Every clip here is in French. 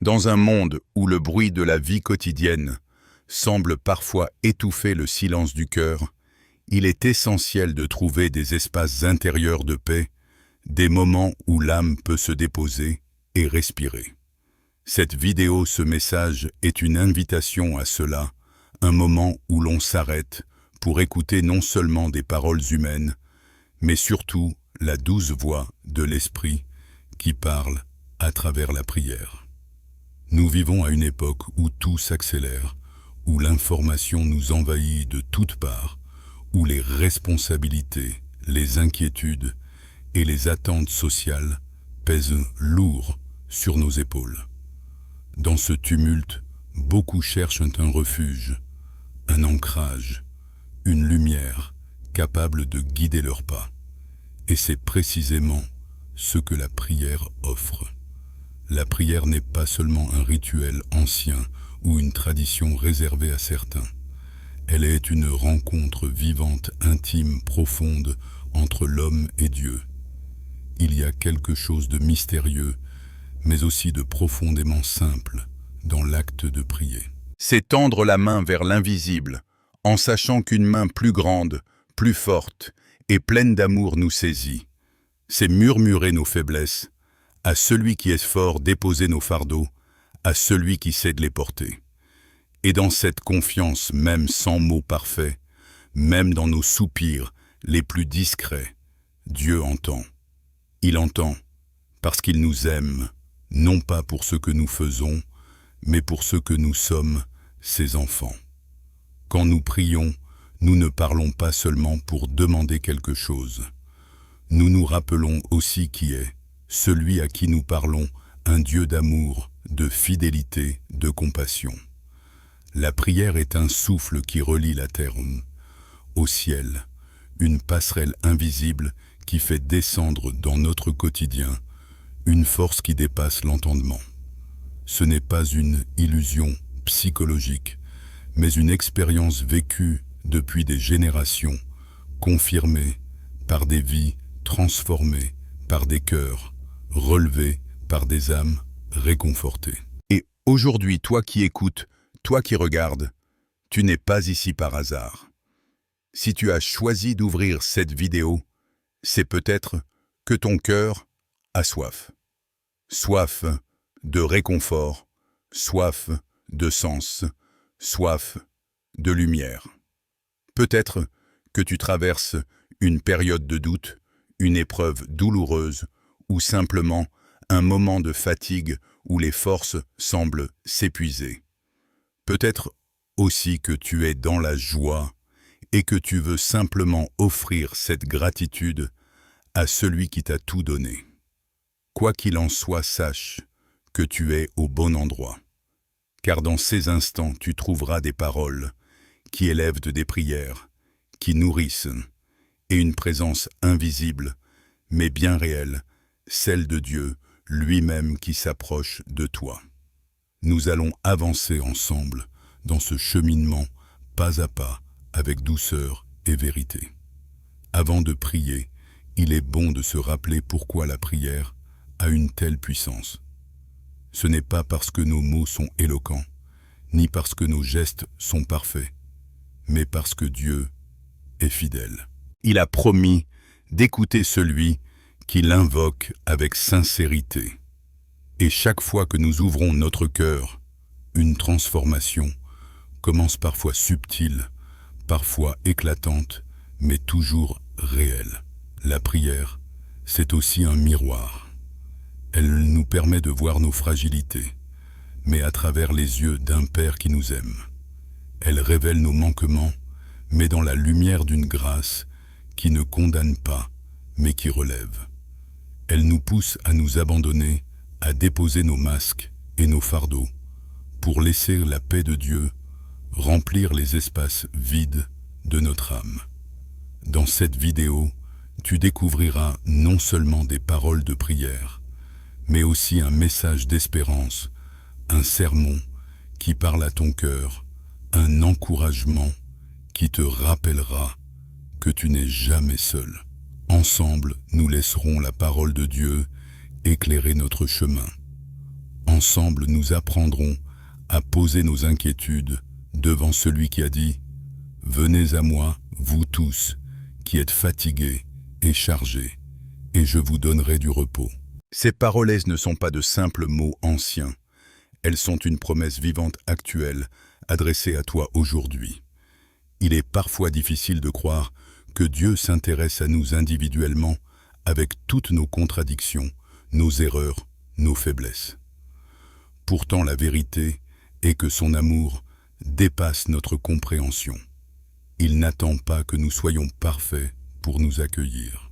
Dans un monde où le bruit de la vie quotidienne semble parfois étouffer le silence du cœur, il est essentiel de trouver des espaces intérieurs de paix, des moments où l'âme peut se déposer et respirer. Cette vidéo, ce message est une invitation à cela, un moment où l'on s'arrête pour écouter non seulement des paroles humaines, mais surtout la douce voix de l'Esprit qui parle à travers la prière. Nous vivons à une époque où tout s'accélère, où l'information nous envahit de toutes parts, où les responsabilités, les inquiétudes et les attentes sociales pèsent lourd sur nos épaules. Dans ce tumulte, beaucoup cherchent un refuge, un ancrage, une lumière capable de guider leurs pas. Et c'est précisément ce que la prière offre. La prière n'est pas seulement un rituel ancien ou une tradition réservée à certains. Elle est une rencontre vivante, intime, profonde entre l'homme et Dieu. Il y a quelque chose de mystérieux, mais aussi de profondément simple dans l'acte de prier. C'est tendre la main vers l'invisible, en sachant qu'une main plus grande, plus forte et pleine d'amour nous saisit. C'est murmurer nos faiblesses, à celui qui est fort déposer nos fardeaux, à celui qui sait de les porter. Et dans cette confiance, même sans mots parfaits, même dans nos soupirs les plus discrets, Dieu entend. Il entend parce qu'il nous aime, non pas pour ce que nous faisons, mais pour ce que nous sommes, ses enfants. Quand nous prions, nous ne parlons pas seulement pour demander quelque chose. Nous nous rappelons aussi qui est celui à qui nous parlons, un Dieu d'amour, de fidélité, de compassion. La prière est un souffle qui relie la terre au ciel, une passerelle invisible qui fait descendre dans notre quotidien une force qui dépasse l'entendement. Ce n'est pas une illusion psychologique, mais une expérience vécue depuis des générations, confirmée par des vies transformées, par des cœurs relevés, par des âmes réconfortées. Et aujourd'hui, toi qui écoutes, toi qui regardes, tu n'es pas ici par hasard. Si tu as choisi d'ouvrir cette vidéo, c'est peut-être que ton cœur a soif. Soif de réconfort, soif de sens, soif de lumière. Peut-être que tu traverses une période de doute, une épreuve douloureuse ou simplement un moment de fatigue où les forces semblent s'épuiser. Peut-être aussi que tu es dans la joie et que tu veux simplement offrir cette gratitude à celui qui t'a tout donné. Quoi qu'il en soit, sache que tu es au bon endroit, car dans ces instants, tu trouveras des paroles qui élèvent des prières, qui nourrissent, et une présence invisible, mais bien réelle, celle de Dieu lui-même qui s'approche de toi. Nous allons avancer ensemble dans ce cheminement, pas à pas, avec douceur et vérité. Avant de prier, il est bon de se rappeler pourquoi la prière a une telle puissance. Ce n'est pas parce que nos mots sont éloquents, ni parce que nos gestes sont parfaits, mais parce que Dieu est fidèle. Il a promis d'écouter celui qui l'invoque avec sincérité. Et chaque fois que nous ouvrons notre cœur, une transformation commence parfois subtile, parfois éclatante, mais toujours réelle. La prière, c'est aussi un miroir. Elle nous permet de voir nos fragilités, mais à travers les yeux d'un Père qui nous aime. Elle révèle nos manquements, mais dans la lumière d'une grâce qui ne condamne pas, mais qui relève. Elle nous pousse à nous abandonner, à déposer nos masques et nos fardeaux, pour laisser la paix de Dieu remplir les espaces vides de notre âme. Dans cette vidéo, tu découvriras non seulement des paroles de prière, mais aussi un message d'espérance, un sermon qui parle à ton cœur, un encouragement qui te rappellera que tu n'es jamais seul. Ensemble, nous laisserons la parole de Dieu éclairer notre chemin. Ensemble, nous apprendrons à poser nos inquiétudes devant celui qui a dit « Venez à moi, vous tous, qui êtes fatigués et chargés, et je vous donnerai du repos. » Ces paroles ne sont pas de simples mots anciens. Elles sont une promesse vivante actuelle, adressée à toi aujourd'hui. Il est parfois difficile de croire que Dieu s'intéresse à nous individuellement avec toutes nos contradictions, nos erreurs, nos faiblesses. Pourtant, la vérité est que son amour dépasse notre compréhension. Il n'attend pas que nous soyons parfaits pour nous accueillir.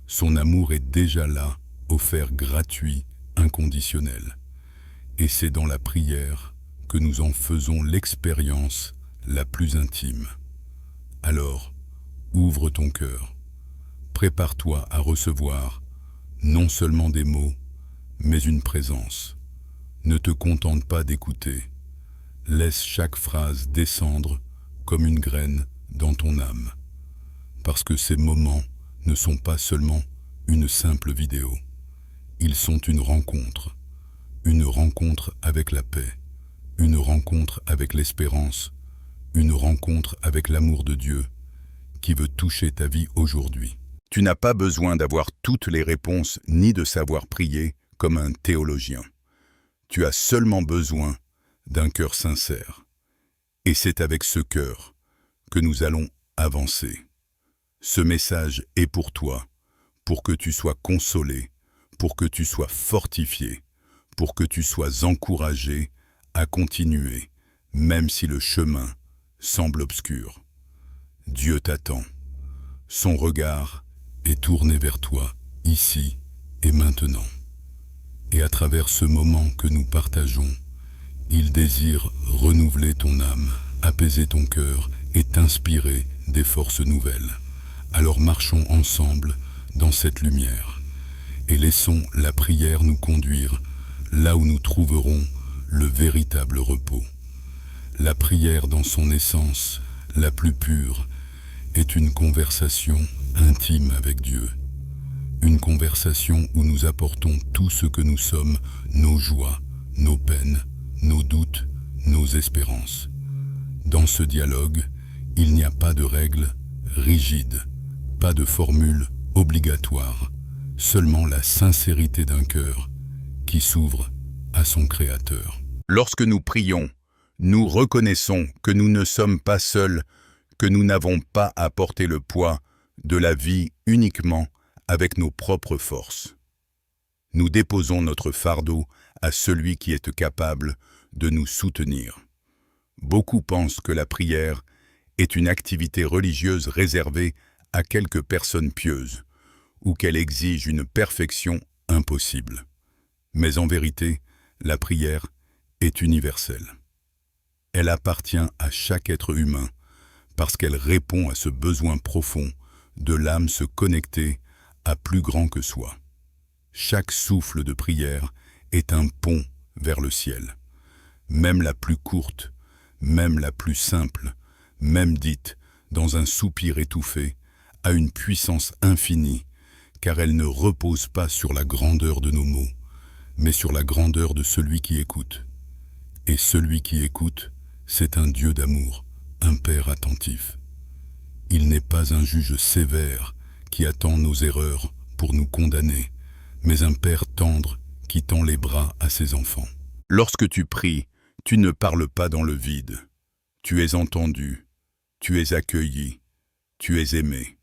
Son amour est déjà là, offert gratuit, inconditionnel. Et c'est dans la prière que nous en faisons l'expérience la plus intime. Alors, ouvre ton cœur. Prépare-toi à recevoir non seulement des mots, mais une présence. Ne te contente pas d'écouter. Laisse chaque phrase descendre comme une graine dans ton âme. Parce que ces moments ne sont pas seulement une simple vidéo. Ils sont une rencontre avec la paix, une rencontre avec l'espérance, une rencontre avec l'amour de Dieu qui veut toucher ta vie aujourd'hui. Tu n'as pas besoin d'avoir toutes les réponses ni de savoir prier comme un théologien. Tu as seulement besoin d'un cœur sincère. Et c'est avec ce cœur que nous allons avancer. Ce message est pour toi, pour que tu sois consolé, pour que tu sois fortifié, pour que tu sois encouragé à continuer, même si le chemin semble obscur. Dieu t'attend. Son regard est tourné vers toi, ici et maintenant. Et à travers ce moment que nous partageons, il désire renouveler ton âme, apaiser ton cœur et t'inspirer des forces nouvelles. Alors marchons ensemble dans cette lumière et laissons la prière nous conduire là où nous trouverons le véritable repos. La prière dans son essence la plus pure est une conversation intime avec Dieu. Une conversation où nous apportons tout ce que nous sommes, nos joies, nos peines, nos doutes, nos espérances. Dans ce dialogue, il n'y a pas de règles rigides, pas de formule obligatoire, seulement la sincérité d'un cœur qui s'ouvre à son Créateur. Lorsque nous prions, nous reconnaissons que nous ne sommes pas seuls, que nous n'avons pas à porter le poids de la vie uniquement avec nos propres forces. Nous déposons notre fardeau à celui qui est capable de nous soutenir. Beaucoup pensent que la prière est une activité religieuse réservée à quelques personnes pieuses, ou qu'elle exige une perfection impossible. Mais en vérité, la prière est universelle. Elle appartient à chaque être humain parce qu'elle répond à ce besoin profond de l'âme se connecter à plus grand que soi. Chaque souffle de prière est un pont vers le ciel. Même la plus courte, même la plus simple, même dite dans un soupir étouffé, a une puissance infinie, car elle ne repose pas sur la grandeur de nos mots, mais sur la grandeur de celui qui écoute. Et celui qui écoute, c'est un Dieu d'amour, un Père attentif. Il n'est pas un juge sévère qui attend nos erreurs pour nous condamner, mais un Père tendre qui tend les bras à ses enfants. Lorsque tu pries, tu ne parles pas dans le vide. Tu es entendu, tu es accueilli, tu es aimé.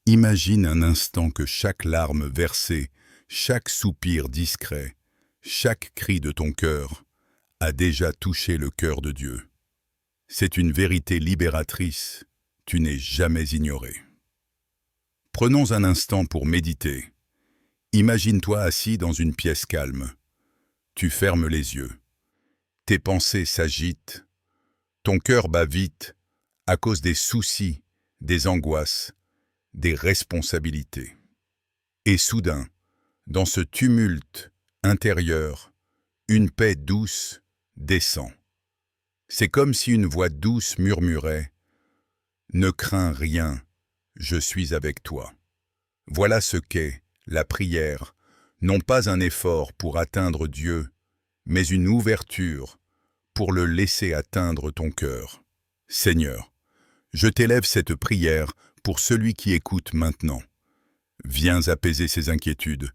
Imagine un instant que chaque larme versée, chaque soupir discret, chaque cri de ton cœur a déjà touché le cœur de Dieu. C'est une vérité libératrice, tu n'es jamais ignoré. Prenons un instant pour méditer. Imagine-toi assis dans une pièce calme. Tu fermes les yeux. Tes pensées s'agitent. Ton cœur bat vite à cause des soucis, des angoisses, des responsabilités. Et soudain, dans ce tumulte intérieur, une paix douce descend. C'est comme si une voix douce murmurait « Ne crains rien, je suis avec toi ». Voilà ce qu'est la prière, non pas un effort pour atteindre Dieu, mais une ouverture pour le laisser atteindre ton cœur. Seigneur, je t'élève cette prière pour celui qui écoute maintenant. Viens apaiser ses inquiétudes,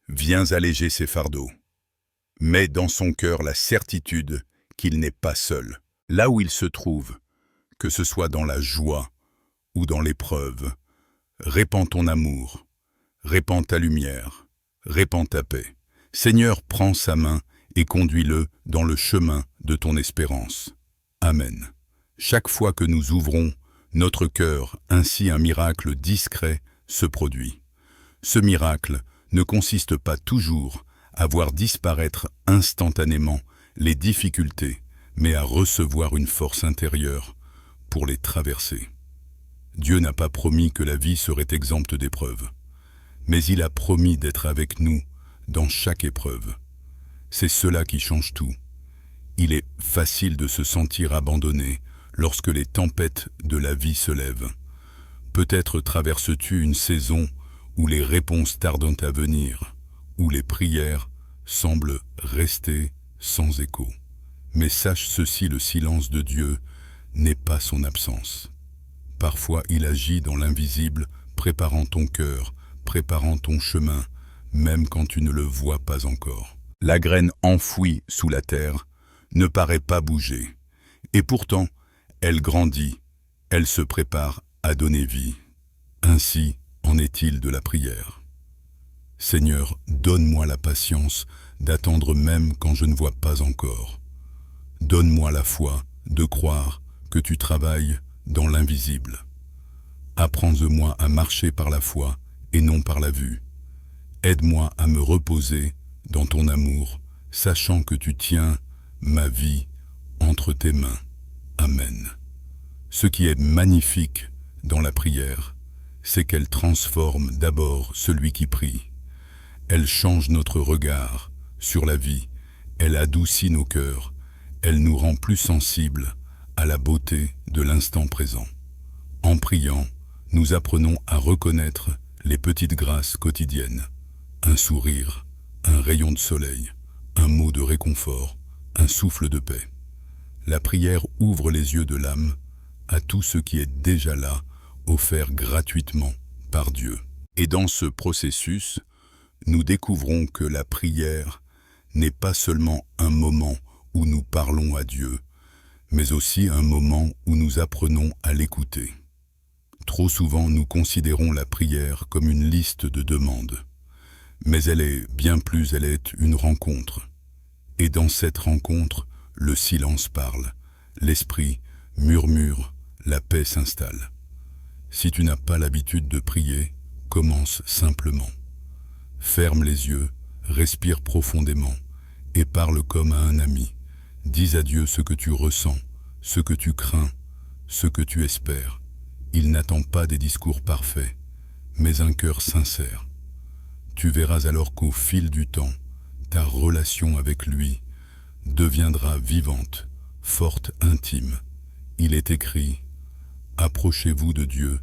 viens alléger ses fardeaux. Mets dans son cœur la certitude qu'il n'est pas seul. Là où il se trouve, que ce soit dans la joie ou dans l'épreuve, répands ton amour, répands ta lumière, répands ta paix. Seigneur, prends sa main et conduis-le dans le chemin de ton espérance. Amen. Chaque fois que nous ouvrons notre cœur, ainsi un miracle discret se produit. Ce miracle ne consiste pas toujours à voir disparaître instantanément les difficultés, mais à recevoir une force intérieure pour les traverser. Dieu n'a pas promis que la vie serait exempte d'épreuves, mais il a promis d'être avec nous dans chaque épreuve. C'est cela qui change tout. Il est facile de se sentir abandonné lorsque les tempêtes de la vie se lèvent. Peut-être traverses-tu une saison où les réponses tardent à venir, où les prières semblent rester sans écho. Mais sache ceci, le silence de Dieu n'est pas son absence. Parfois il agit dans l'invisible, préparant ton cœur, préparant ton chemin, même quand tu ne le vois pas encore. La graine enfouie sous la terre ne paraît pas bouger, et pourtant elle grandit, elle se prépare à donner vie. Ainsi en est-il de la prière. Seigneur, donne-moi la patience d'attendre même quand je ne vois pas encore. Donne-moi la foi de croire que tu travailles dans l'invisible. Apprends-moi à marcher par la foi et non par la vue. Aide-moi à me reposer dans ton amour, sachant que tu tiens ma vie entre tes mains. Amen. Ce qui est magnifique dans la prière, c'est qu'elle transforme d'abord celui qui prie. Elle change notre regard sur la vie, elle adoucit nos cœurs, elle nous rend plus sensibles à la beauté de l'instant présent. En priant, nous apprenons à reconnaître les petites grâces quotidiennes. Un sourire, un rayon de soleil, un mot de réconfort, un souffle de paix. La prière ouvre les yeux de l'âme à tout ce qui est déjà là, offert gratuitement par Dieu. Et dans ce processus, nous découvrons que la prière n'est pas seulement un moment où nous parlons à Dieu, mais aussi un moment où nous apprenons à l'écouter. Trop souvent, nous considérons la prière comme une liste de demandes. Mais elle est bien plus, elle est une rencontre. Et dans cette rencontre, le silence parle, l'esprit murmure, la paix s'installe. Si tu n'as pas l'habitude de prier, commence simplement. Ferme les yeux, respire profondément et parle comme à un ami. Dis à Dieu ce que tu ressens, ce que tu crains, ce que tu espères. Il n'attend pas des discours parfaits, mais un cœur sincère. Tu verras alors qu'au fil du temps, ta relation avec lui deviendra vivante, forte, intime. Il est écrit « Approchez-vous de Dieu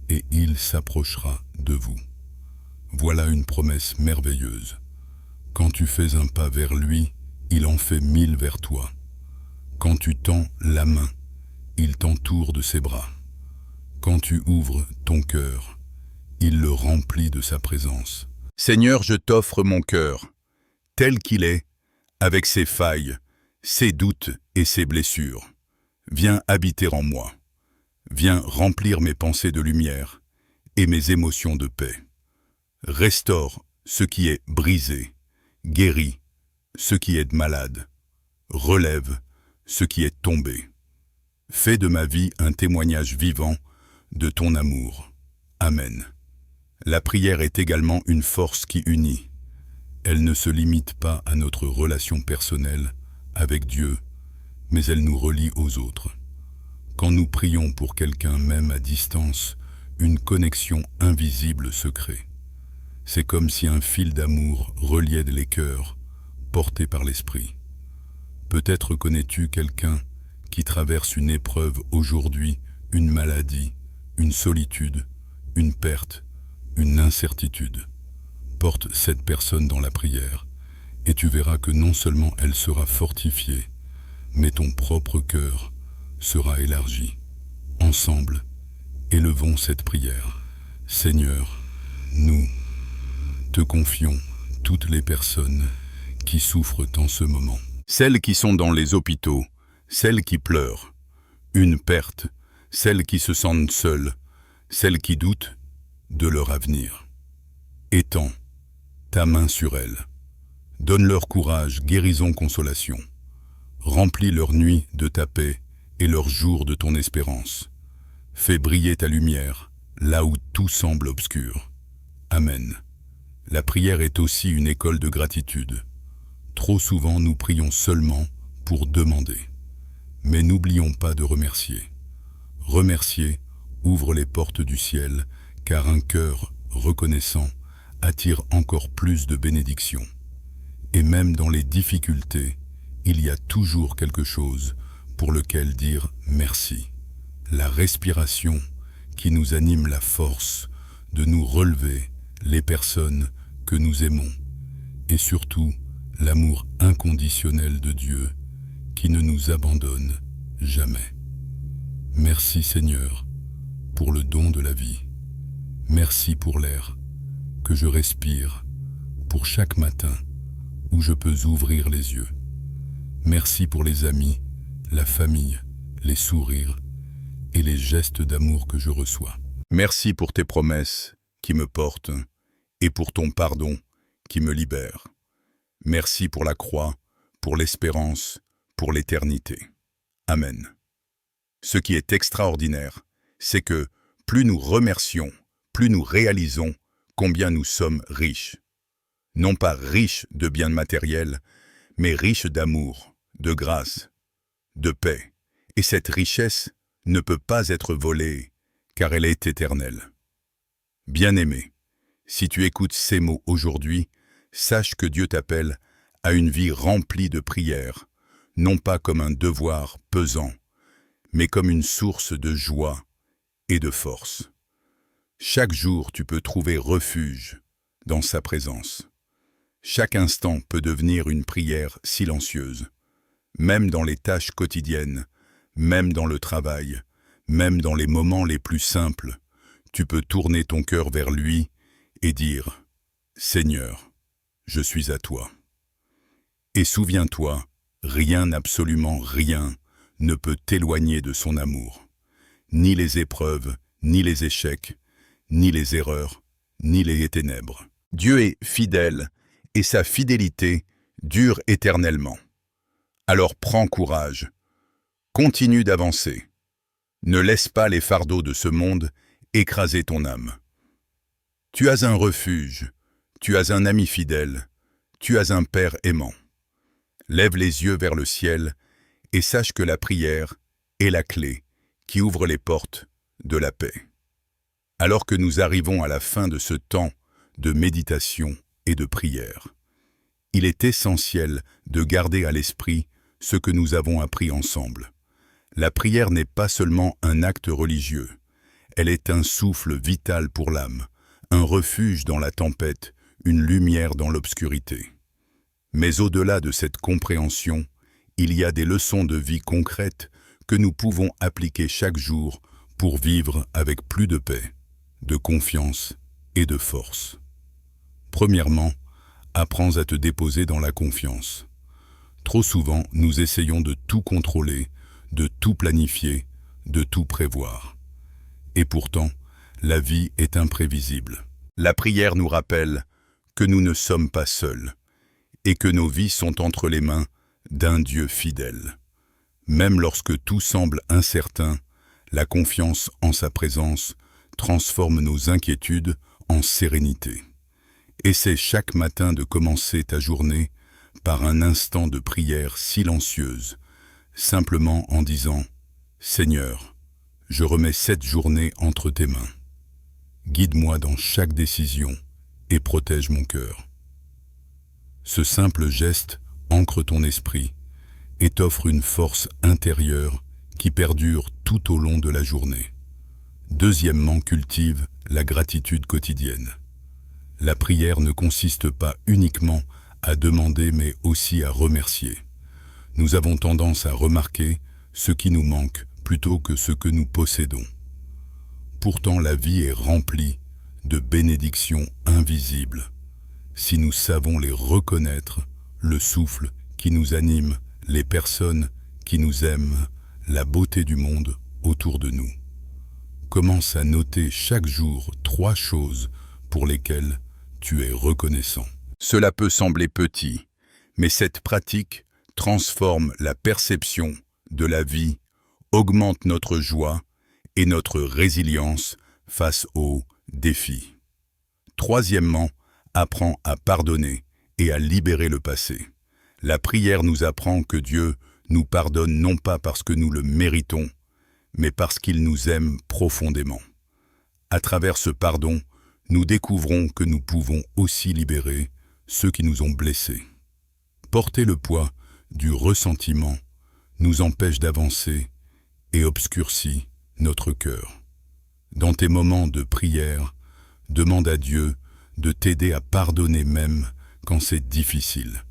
et il s'approchera de vous ». Voilà une promesse merveilleuse. Quand tu fais un pas vers lui, il en fait 1000 vers toi. Quand tu tends la main, il t'entoure de ses bras. Quand tu ouvres ton cœur, il le remplit de sa présence. Seigneur, je t'offre mon cœur, tel qu'il est, avec ses failles, ses doutes et ses blessures. Viens habiter en moi. Viens remplir mes pensées de lumière et mes émotions de paix. Restaure ce qui est brisé, guéris ce qui est malade, relève ce qui est tombé. Fais de ma vie un témoignage vivant de ton amour. Amen. La prière est également une force qui unit. Elle ne se limite pas à notre relation personnelle avec Dieu, mais elle nous relie aux autres. Quand nous prions pour quelqu'un même à distance, une connexion invisible se crée. C'est comme si un fil d'amour reliait les cœurs, portés par l'esprit. Peut-être connais-tu quelqu'un qui traverse une épreuve aujourd'hui, une maladie, une solitude, une perte, une incertitude. Porte cette personne dans la prière Et tu verras que non seulement elle sera fortifiée, mais ton propre cœur sera élargi. Ensemble, élevons cette prière. Seigneur, nous te confions toutes les personnes qui souffrent en ce moment. Celles qui sont dans les hôpitaux, celles qui pleurent, une perte, celles qui se sentent seules, celles qui doutent de leur avenir. Étends ta main sur elles. Donne-leur courage, guérison, consolation. Remplis leurs nuits de ta paix et leurs jours de ton espérance. Fais briller ta lumière là où tout semble obscur. Amen. La prière est aussi une école de gratitude. Trop souvent, nous prions seulement pour demander. Mais n'oublions pas de remercier. Remercier ouvre les portes du ciel, car un cœur reconnaissant attire encore plus de bénédictions. Et même dans les difficultés, il y a toujours quelque chose pour lequel dire merci. La respiration qui nous anime la force de nous relever, les personnes que nous aimons, et surtout l'amour inconditionnel de Dieu qui ne nous abandonne jamais. Merci Seigneur pour le don de la vie. Merci pour l'air que je respire, pour chaque matin où je peux ouvrir les yeux. Merci pour les amis, la famille, les sourires et les gestes d'amour que je reçois. Merci pour tes promesses qui me portent et pour ton pardon qui me libère. Merci pour la croix, pour l'espérance, pour l'éternité. Amen. Ce qui est extraordinaire, c'est que plus nous remercions, plus nous réalisons combien nous sommes riches. Non pas riches de biens matériels, mais riches d'amour, de grâce, de paix. Et cette richesse ne peut pas être volée, car elle est éternelle. Bien-aimé, si tu écoutes ces mots aujourd'hui, sache que Dieu t'appelle à une vie remplie de prières, non pas comme un devoir pesant, mais comme une source de joie et de force. Chaque jour, tu peux trouver refuge dans sa présence. Chaque instant peut devenir une prière silencieuse, même dans les tâches quotidiennes, même dans le travail, même dans les moments les plus simples, tu peux tourner ton cœur vers lui et dire « Seigneur, je suis à toi ». Et souviens-toi, rien, absolument rien, ne peut t'éloigner de son amour. Ni les épreuves, ni les échecs, ni les erreurs, ni les ténèbres. Dieu est fidèle, et sa fidélité dure éternellement. Alors prends courage, continue d'avancer. Ne laisse pas les fardeaux de ce monde écraser ton âme. Tu as un refuge, tu as un ami fidèle, tu as un Père aimant. Lève les yeux vers le ciel et sache que la prière est la clé qui ouvre les portes de la paix. Alors que nous arrivons à la fin de ce temps de méditation et de prière, il est essentiel de garder à l'esprit ce que nous avons appris ensemble. La prière n'est pas seulement un acte religieux, elle est un souffle vital pour l'âme, un refuge dans la tempête, une lumière dans l'obscurité. Mais au-delà de cette compréhension, il y a des leçons de vie concrètes que nous pouvons appliquer chaque jour pour vivre avec plus de paix, de confiance et de force. Premièrement, apprends à te déposer dans la confiance. Trop souvent, nous essayons de tout contrôler, de tout planifier, de tout prévoir. Et pourtant, la vie est imprévisible. La prière nous rappelle que nous ne sommes pas seuls et que nos vies sont entre les mains d'un Dieu fidèle. Même lorsque tout semble incertain, la confiance en sa présence transforme nos inquiétudes en sérénité. Essaie chaque matin de commencer ta journée par un instant de prière silencieuse, simplement en disant « Seigneur, je remets cette journée entre tes mains. Guide-moi dans chaque décision et protège mon cœur. » Ce simple geste ancre ton esprit et t'offre une force intérieure qui perdure tout au long de la journée. Deuxièmement, cultive la gratitude quotidienne. La prière ne consiste pas uniquement à demander mais aussi à remercier. Nous avons tendance à remarquer ce qui nous manque plutôt que ce que nous possédons. Pourtant la vie est remplie de bénédictions invisibles. Si nous savons les reconnaître, le souffle qui nous anime, les personnes qui nous aiment, la beauté du monde autour de nous. Commence à noter chaque jour 3 choses pour lesquelles tu es reconnaissant. Cela peut sembler petit, mais cette pratique transforme la perception de la vie, augmente notre joie et notre résilience face aux défis. Troisièmement, apprends à pardonner et à libérer le passé. La prière nous apprend que Dieu nous pardonne non pas parce que nous le méritons, mais parce qu'il nous aime profondément. À travers ce pardon, nous découvrons que nous pouvons aussi libérer ceux qui nous ont blessés. Porter le poids du ressentiment nous empêche d'avancer et obscurcit notre cœur. Dans tes moments de prière, demande à Dieu de t'aider à pardonner même quand c'est difficile.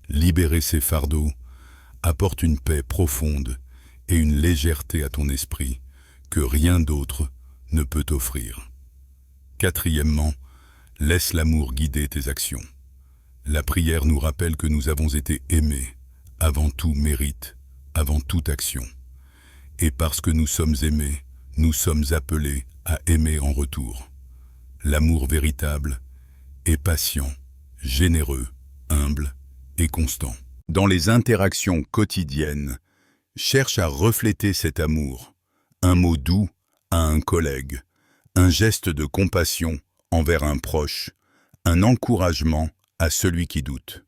Libérer ces fardeaux apporte une paix profonde et une légèreté à ton esprit que rien d'autre ne peut t'offrir. Quatrièmement, laisse l'amour guider tes actions. La prière nous rappelle que nous avons été aimés avant tout mérite, avant toute action. Et parce que nous sommes aimés, nous sommes appelés à aimer en retour. L'amour véritable est patient, généreux, humble et constant. Dans les interactions quotidiennes, cherche à refléter cet amour. Un mot doux à un collègue, un geste de compassion envers un proche, un encouragement à celui qui doute.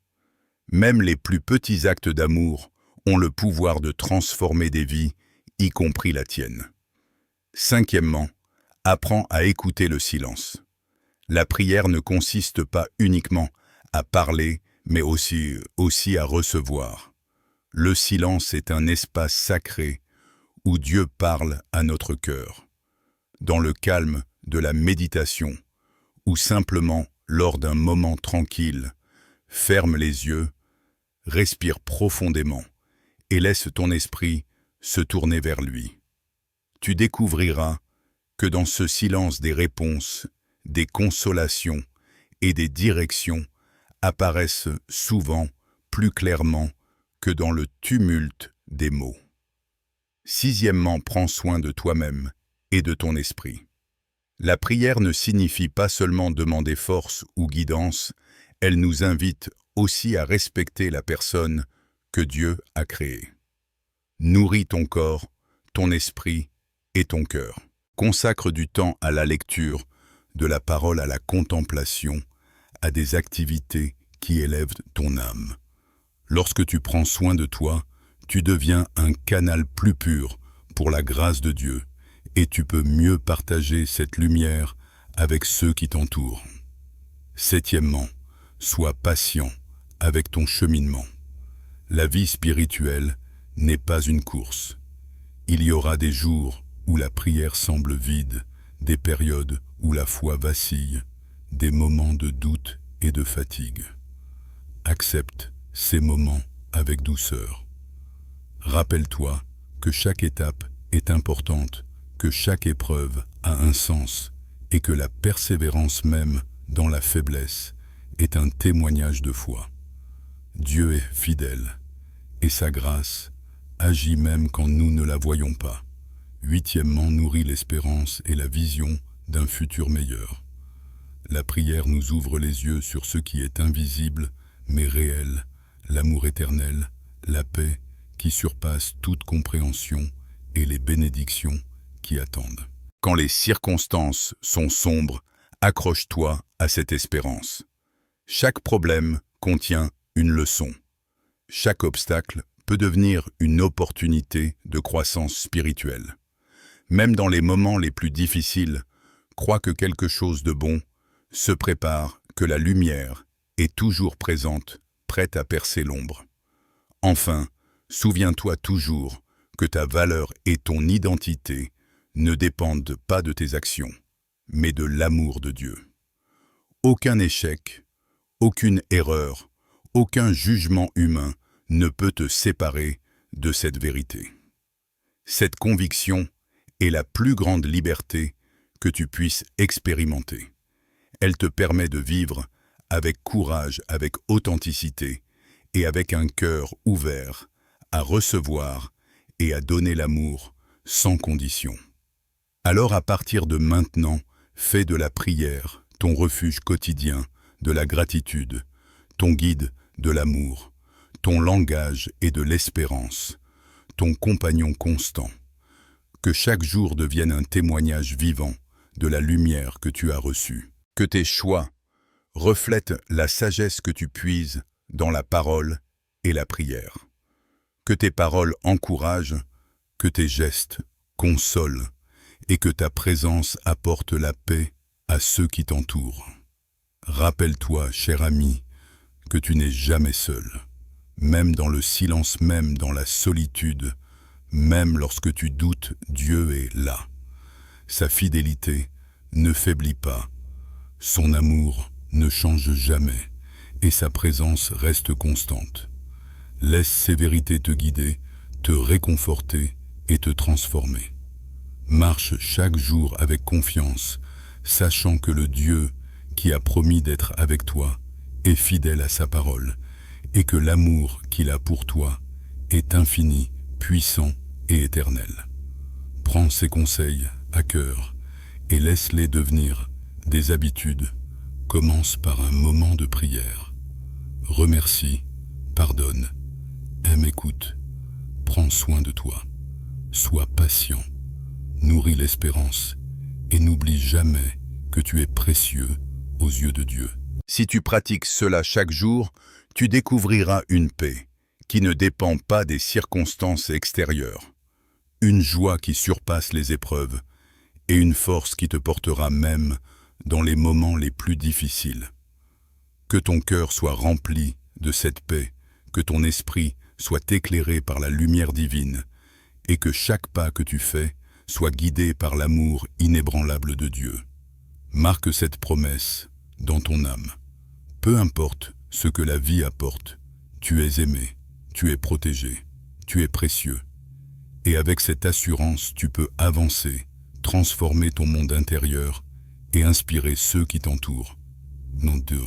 Même les plus petits actes d'amour ont le pouvoir de transformer des vies, y compris la tienne. Cinquièmement, apprends à écouter le silence. La prière ne consiste pas uniquement à parler, mais aussi à recevoir. Le silence est un espace sacré où Dieu parle à notre cœur. Dans le calme de la méditation ou simplement lors d'un moment tranquille, ferme les yeux, respire profondément et laisse ton esprit se tourner vers lui. Tu découvriras que dans ce silence des réponses, des consolations et des directions apparaissent souvent plus clairement que dans le tumulte des mots. Sixièmement, prends soin de toi-même et de ton esprit. La prière ne signifie pas seulement demander force ou guidance, elle nous invite aussi à respecter la personne que Dieu a créée. Nourris ton corps, ton esprit et ton cœur. Consacre du temps à la lecture, de la parole à la contemplation, à des activités qui élèvent ton âme. Lorsque tu prends soin de toi, tu deviens un canal plus pur pour la grâce de Dieu et tu peux mieux partager cette lumière avec ceux qui t'entourent. Septièmement, sois patient avec ton cheminement. La vie spirituelle n'est pas une course. Il y aura des jours où la prière semble vide, des périodes où la foi vacille, des moments de doute et de fatigue. Accepte ces moments avec douceur. Rappelle-toi que chaque étape est importante, que chaque épreuve a un sens et que la persévérance même dans la faiblesse est un témoignage de foi. Dieu est fidèle et sa grâce agit même quand nous ne la voyons pas. Huitièmement, nourrit l'espérance et la vision d'un futur meilleur. La prière nous ouvre les yeux sur ce qui est invisible mais réel, l'amour éternel, la paix qui surpasse toute compréhension et les bénédictions qui attendent. Quand les circonstances sont sombres, accroche-toi à cette espérance. Chaque problème contient une leçon. Chaque obstacle peut devenir une opportunité de croissance spirituelle. Même dans les moments les plus difficiles, crois que quelque chose de bon se prépare, que la lumière est toujours présente, prête à percer l'ombre. Enfin, souviens-toi toujours que ta valeur et ton identité ne dépendent pas de tes actions, mais de l'amour de Dieu. Aucun échec, aucune erreur, Aucun jugement humain ne peut te séparer de cette vérité. Cette conviction est la plus grande liberté que tu puisses expérimenter. Elle te permet de vivre avec courage, avec authenticité et avec un cœur ouvert à recevoir et à donner l'amour sans condition. Alors à partir de maintenant, fais de la prière ton refuge quotidien, de la gratitude, ton guide de l'amour, ton langage et de l'espérance, ton compagnon constant. Que chaque jour devienne un témoignage vivant de la lumière que tu as reçue. Que tes choix reflètent la sagesse que tu puises dans la parole et la prière. Que tes paroles encouragent, que tes gestes consolent et que ta présence apporte la paix à ceux qui t'entourent. Rappelle-toi, cher ami, que tu n'es jamais seul. Même dans le silence, même dans la solitude, même lorsque tu doutes, Dieu est là. Sa fidélité ne faiblit pas, son amour ne change jamais et sa présence reste constante. Laisse ces vérités te guider, te réconforter et te transformer. Marche chaque jour avec confiance, sachant que le Dieu qui a promis d'être avec toi est fidèle à sa parole et que l'amour qu'il a pour toi est infini, puissant et éternel. Prends ses conseils à cœur et laisse-les devenir des habitudes. Commence par un moment de prière. Remercie, pardonne, aime, écoute, prends soin de toi. Sois patient, nourris l'espérance et n'oublie jamais que tu es précieux aux yeux de Dieu. Si tu pratiques cela chaque jour, tu découvriras une paix qui ne dépend pas des circonstances extérieures, une joie qui surpasse les épreuves et une force qui te portera même dans les moments les plus difficiles. Que ton cœur soit rempli de cette paix, que ton esprit soit éclairé par la lumière divine et que chaque pas que tu fais soit guidé par l'amour inébranlable de Dieu. Marque cette promesse dans ton âme. Peu importe ce que la vie apporte, tu es aimé, tu es protégé, tu es précieux. Et avec cette assurance, tu peux avancer, transformer ton monde intérieur et inspirer ceux qui t'entourent. Non, Dieu.